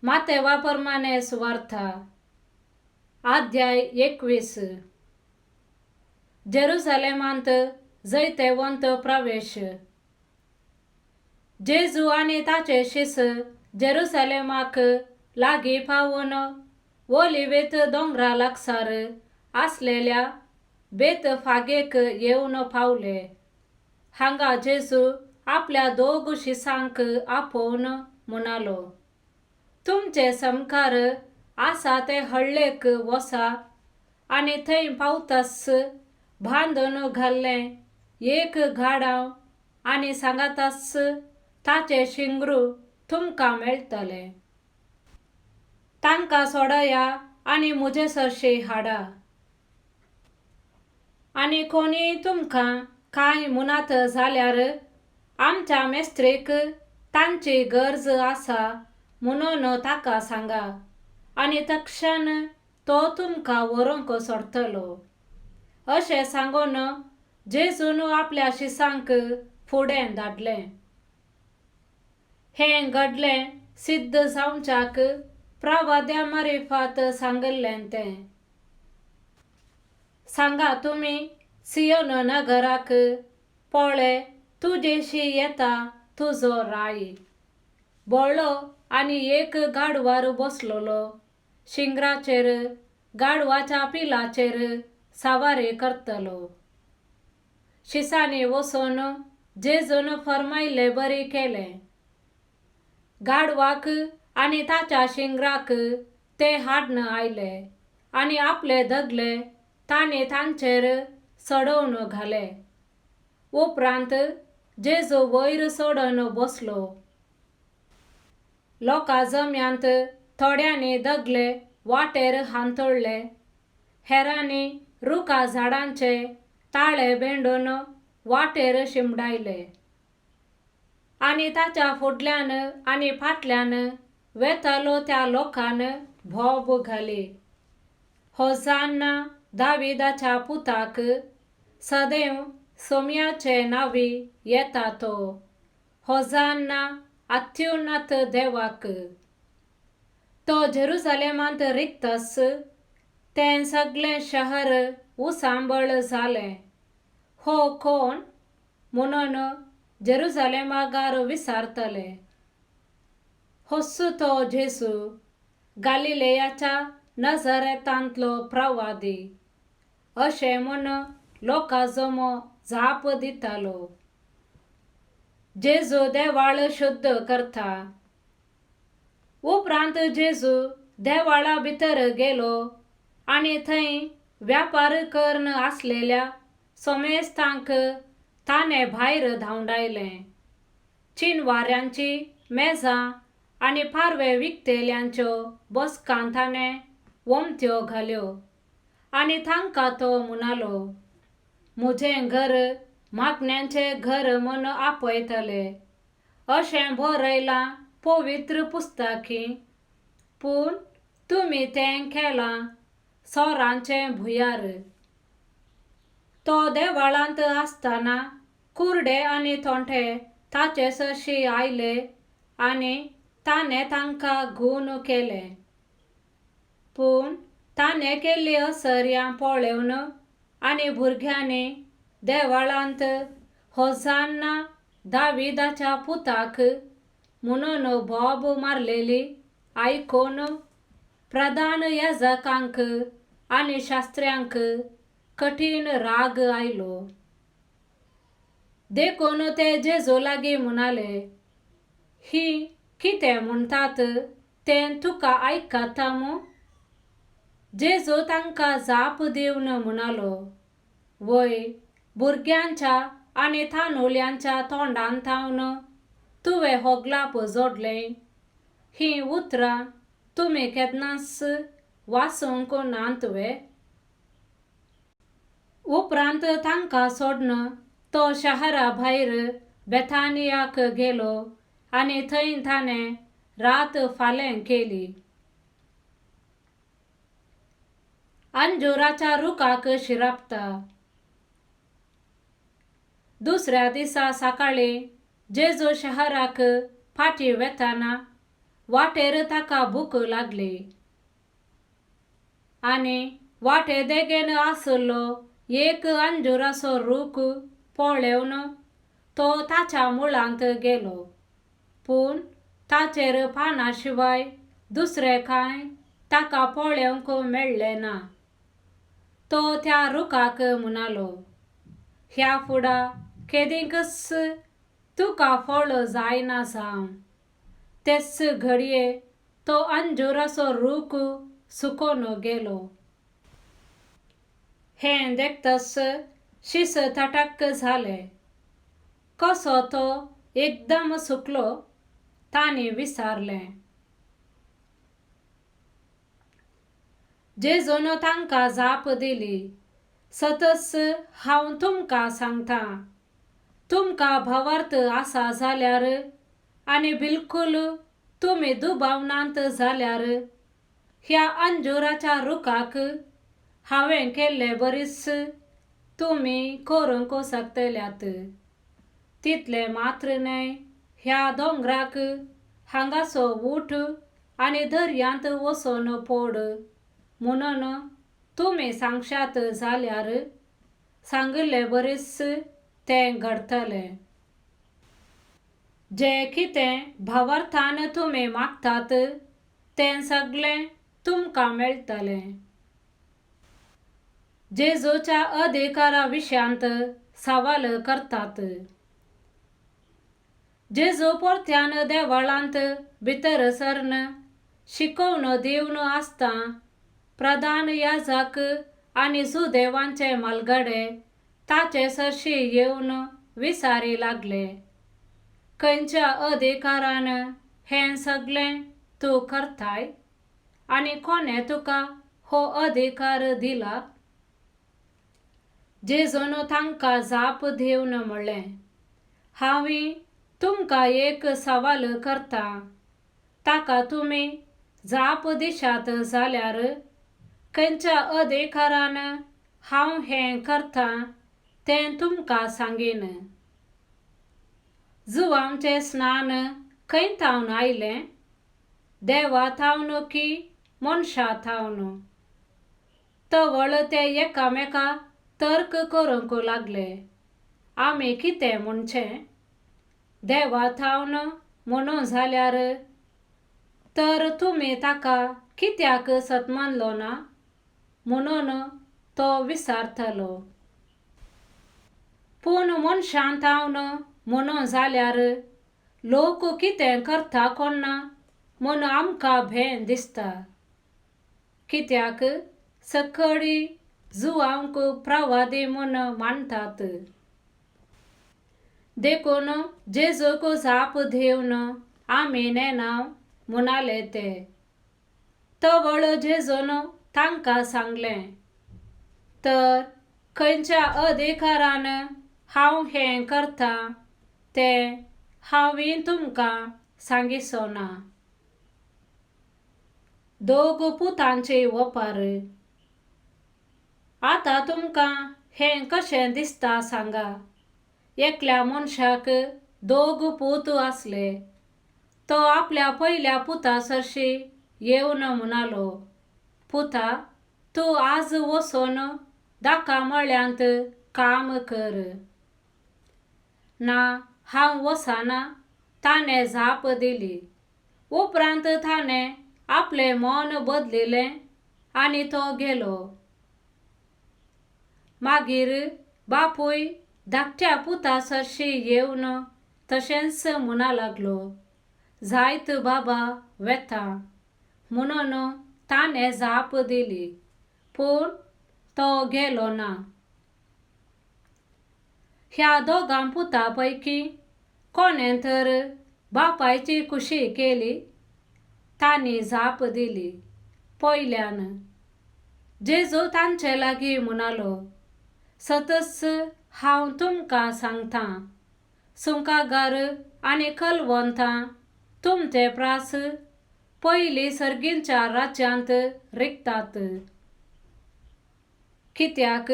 मातेवा प्रमाणे सुवार्था अध्याय 21. जेरुसलेमांत जैतेवंत प्रवेश. जेजू आणि ताचे शिस जेरुसलेमाक लागी पावून ओलिवेत दोंगरा लागसार असलेल्या बेतफागेक येऊन पावले. हांगा जेजू आपल्या 2 शिसांक आपोवन म्हणालो, तुमचे समकार आसा ते हळ्ळेक वसा आणि थंय पावतास बांदून घाल्लें एक गाडाव आणि सांगातास ताचे शिंगरू तुमकां मेळटले. तांकां सोडया आणि म्हजे सरशी हाडा. आणि कोणी तुमकां कांय म्हणत जाल्यार आमच्या मेस्त्रेक तांची गरज आसा म्हणून ताका सांगा आणि तक्षण तो तुमकां व्हरूंक सोडटलो. अशें सांगून जेजून आपल्या शिसांक फुडें धाडलें. हें घडलें सिद्ध जावच्याक प्रवाद्या मार्फत सांगलें तें. सांगा तुमी सियोन नगराक, पळय तुजेशी येता तुजो राय. बोळो आणि एक गाडवार बसलोलो, शिंगराचेर गाडवाच्या पिलाचेर सवारी करतलो. शिसांनी वचून जेजून फर्मायले बरी केलें. गाडवाक आणि ताच्या शिंगराक ते हाडून आयले आणि आपले दगले तांणी तांचेर चडोवन घाले. उपरांत जेजू वयर चडून बसलो. लोकां जम्यांत थोड्यांनी दगले वाटेर हांतळले, हेरांनी रुखा झाडांचे ताळे बेंडून वाटेर शिंपडायले. आणि ताच्या फुडल्यान आणि फाटल्यान वेतालो त्या लोकान भोब घाली, होसान्ना दाविदाच्या पुताक, सदैव सोम्याचे नावी येता तो, होसान्ना अत्युन्नत देवाक. तो जेरुसलेमांत रिगतास तें सगळें शहर उसांबळ जालें. हो कोण म्हणून जेरुसलेमाकार विचारतले. होस्सू तो जेजू, गालिलेयाच्या नजरेतांतलो प्रवादी. अशें म्हूण लोकां जमो जाप दितालो. जेजू देवाळ शुद्ध करता. उपरांत जेजू देवाळा भितर गेलो आणि थंय व्यापार करन आसलेल्या सोमेस्तांक ताणें भायर धांवडायलें. चिनवाऱ्यांची मेजां आणि पारवे विकतेल्यांच्यो बसकां ताणें वमत्यो घाल्यो आणि तांकां तो म्हणालो, म्हजें घर मागण्यांचें घर म्हूण आपयतले अशें बरयलां पवित्र पुस्तकी, पूण तुमी तें केलां सोरांचें भुंयार. तो देवाळांत आसतना कुर्डे आणि थोंटे ताचे सरशी आयले आणि ताणें तांकां घूण केलें. पूण ताणें केल्ली असर्यां पळोवन आणि भुरग्यांनी देवाळांत होसान्ना दाविदाच्या पुताक म्हणून भोब मारलेली आयकून प्रधान याजकांक आणि शास्त्र्यांक कठीण राग आयलो. देखून ते जेजू लागीं म्हणाले, ही कितें म्हणटात तें तुका आयकता मू? जेजू तांकां जाप दिवन म्हणालो, वय भुरग्यांच्या आणि थानोल्यांच्या तोंडांतावन तुवें होगलाप जोडलें. ही उतरां तुमी केन्नाच वाचूंक नात वे. उपरांत तांकां सोडून तो शहरा भायर बेथानियाक गेलो आणि थंय ताणें रात फालें केली. अंजुराच्या रुखाक शिरापता. दुसऱ्या दिसा सकाळी जेजू शहराक फाटी वेताना वाटेर ताका भूक लागली आनी वाटे देगेन आसलो एक अंजुराचो रूख पळोवन तो ताच्या मुळांत गेलो, पूण ताचेर पाना शिवाय दुसरें कांय ताका पळोवंक मेळ्ळें ना. तो त्या रुखाक म्हणालो, ह्या फुडा केदींकच तुका फळ जायना जावं. तेच घडये तो अंजुराचो रूख सुकोन गेलो. हें देखतच शीस तटक जालें. कसो तो एकदम सुकलो तांणी विचारलें. जेजून तांकां जाप दिली, सतच हांव तुमकां सांगतां, तुमकां भावार्थ आसा जाल्यार आनी बिलकुल तुमी दुबावनांत जाल्यार ह्या अंजुराच्या रुखाक हांवें केल्लें बरीच तुमी करूंक शकतल्यात. तितलें मात्र न्हय, ह्या दोंगराक हांगासो उठ आनी दर्यांत वचोन पड म्हणून तुमी सांगशात जाल्यार सांगलें बरीच तें घडतलें. जें कितें भावार्थान तुमी मागतात तें सगळें तुमकां मेळटलें. जेजूच्या अधिकारा विशयांत सवाल करतात. जेजू परत्यान देवळांत भितर सरन शिकोवन दिवन आसता प्रधान याजक आनी सुदेवांचे मालगडे ताचे सरशी येवन विचारी लागले, खंयच्या अधिकारान हें सगळें तूं करताय आनी कोणें तुका हो अधिकार दिला? जेजून तांकां जाप दिवन म्हणलें, हांवें तुमकां एक सवाल करतां, ताका तुमी जाप दिशात जाल्यार खंयच्या अधिकारान हांव हें करतां तें तुमकां सांगीन. जुवांचें स्नान खंय थावन आयलें? देवा थावन की मनशा थावन? तवळ ते एकामेका तर्क करूंक लागले, आमी कितें म्हणचें? देवा थावन म्हणूं जाल्यार तर तुमी ताका कित्याक सतमानलो ना म्हणून तो विचारतलो. पूण मनशां थावन म्हणूं जाल्यार लोक कितें करता कोन्ना म्हूण आमकां भें दिसता. कित्याक सकळी जुवांक प्रवादी म्हूण मानतात. देखून जेजूक जाप दिवन आमी नेनाव म्हणाले ते. तवळ जेजून तांकां सांगलें, तर खंयच्या अधिकारान हांव हें करतां तें हांवें तुमकां सांगिसो ना. दोग पुतांची वपार. आतां तुमकां हें कशें दिसता सांगा. एकल्या मनशाक दोग पूत आसले. तो आपल्या पयल्या पुता सरशी येवन म्हणालो, पुता, तूं आज वचोन धाका मळ्यांत काम कर. ना, हांव वचना, ताणें जाप दिली. उपरांत ताणें आपलें मन बदलिलें आनी तो गेलो. मागीर बापूय धाकट्या पुता सरशी येवन तशेंच म्हणा लागलो, जायत बाबा, वेता. म्हणून ताणें जाप दिली, पूण तो गेलो ना. ह्या दोगां पुतां पैकी कोणें तर बापायची कुशी केली? तांणी जाप दिली, पयल्यान. जेजू तांचे लागीं म्हणालो, सतच हांव तुमकां सांगतां, सुंकागार आनी कलवंतां तुमचे प्रास पयलीं सर्गींच्या राज्यांत रिकतात. कित्याक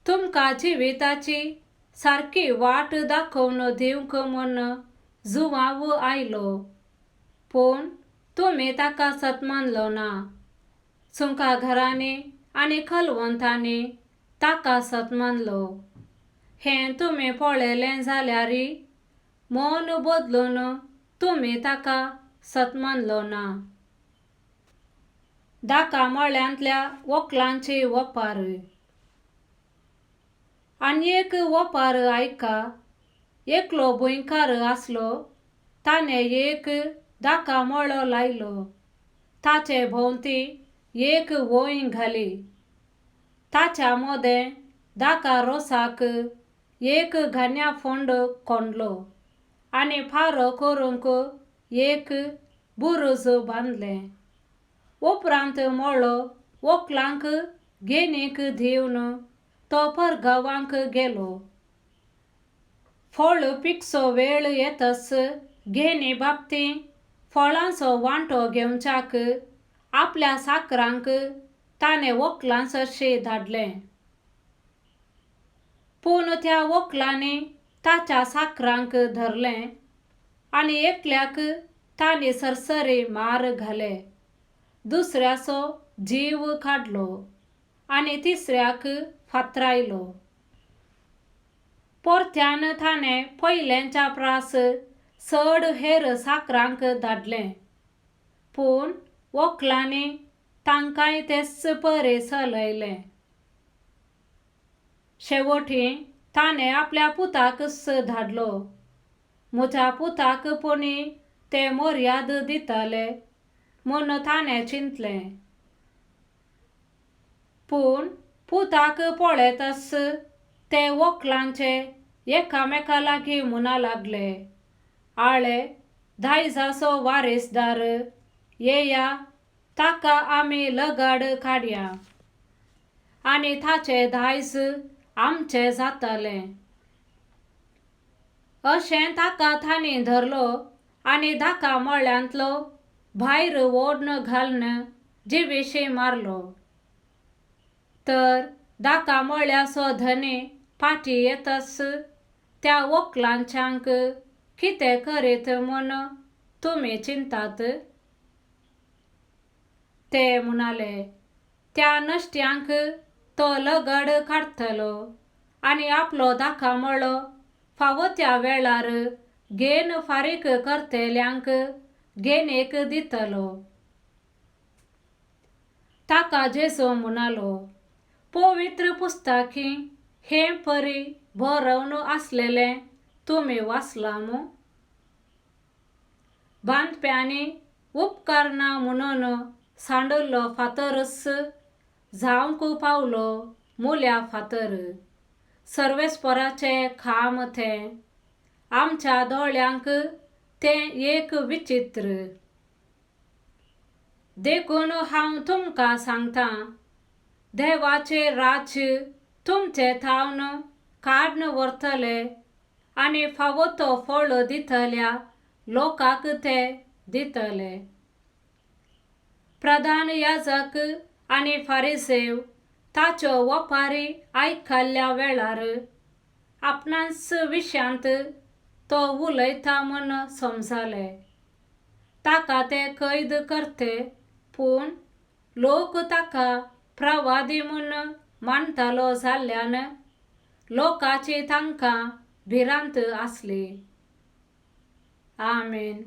तुमकां जिविताची सारकी वाट दाखोवन दिवंक म्हूण जुवांव आयलो, पूण तुमी ताका सत मानलो ना. सुंका घरांनी आनी खलवंतांनी ताका सत मानलो. हें तुमी पळयलें जाल्यारी मन बदलून तुमी ताका सत मानलो ना. दाका मळ्यांतल्या वखलांची वपार. आनी एक वपार आयका. एकलो भुंयकार आसलो. ताणें एक दाका मळो लायलो. ताचे भोंवती एक वोय घाली. ताच्या मोदें दाका रोसाक एक घान्या फोंड कोंडलो आनी फारो करूंक एक बुरूज बांदलें. उपरांत मळो वखलांक घेनीक दिवन तो परगांवांक गेलो. फळ पिकचो वेळ येतस घेनी बाबती फळांचो वांटो घेवच्याक आपल्या साकरांक ताणें वखलां सरशी धाडलें. पूण त्या वखलांनी ताच्या साकरांक धरलें आनी एकल्याक तांणी सरसरी मार घाले. दुसऱ्याचो जीव काडलो आनी तिसऱ्याक फातरायलो. परत्यान ताणें पयल्यांच्या प्रास चड हेर साकरांक धाडलें. पूण वखलांनी तांकांय तेच परी चलयलें. शेवटी ताणें आपल्या पुताकच धाडलो. म्हज्या पुताक कोणी ते मर्याद दितले म्हूण ताणें चिंतलें. पूण पुताक पळयतच ते वखलांचे एकामेका लागीं म्हणा लागले, आळे दायजाचो वारेसदार येया, ताका आमी लगाड काडया आनी ताचें दायज आमचें जातलें. अशें ताका तांणी धरलो आनी दाका मळ्यांतलो भायर ओडून घालन जिवेशी मारलो. तर दाका मळ्याचो धनी फाटीं येतच त्या वखलांच्यांक कितें करीत म्हूण तुमी चिंतात? ते म्हणाले, त्या नश्ट्यांक तो लगाड काडटलो आनी आपलो दाका मळो फावो त्या वेळार घेन फारीक करतेल्यांक घेनेक दितलो. ताका जेजू म्हणालो, पवित्र पुस्तकां हें परी बरोवन आसलेलें तुमी वाचलां मू? बांदप्यांनी उपकारना म्हणून सांडलो फातरच जावंक पावलो मुल्या फातर. सर्वेस्पराचें काम तें आमच्या दोळ्यांक तें एक विचित्र. देखून हांव तुमकां सांगतां, देवाचें राज्य तुमचे थावन काडून व्हरतले आनी फावो तो फळ दितल्या लोकांक ते दितले. प्रधान याजक आनी फारिसेव ताच्यो वपारी आयकल्ल्या वेळार आपणाच विशयांत तो उलयता म्हूण समजलें. ताका ते कैद करते, पूण लोक ताका प्रवादी म्हूण मानतालो जाल्ल्यान लोकांची तांकां भिरांत आसली. आमेन.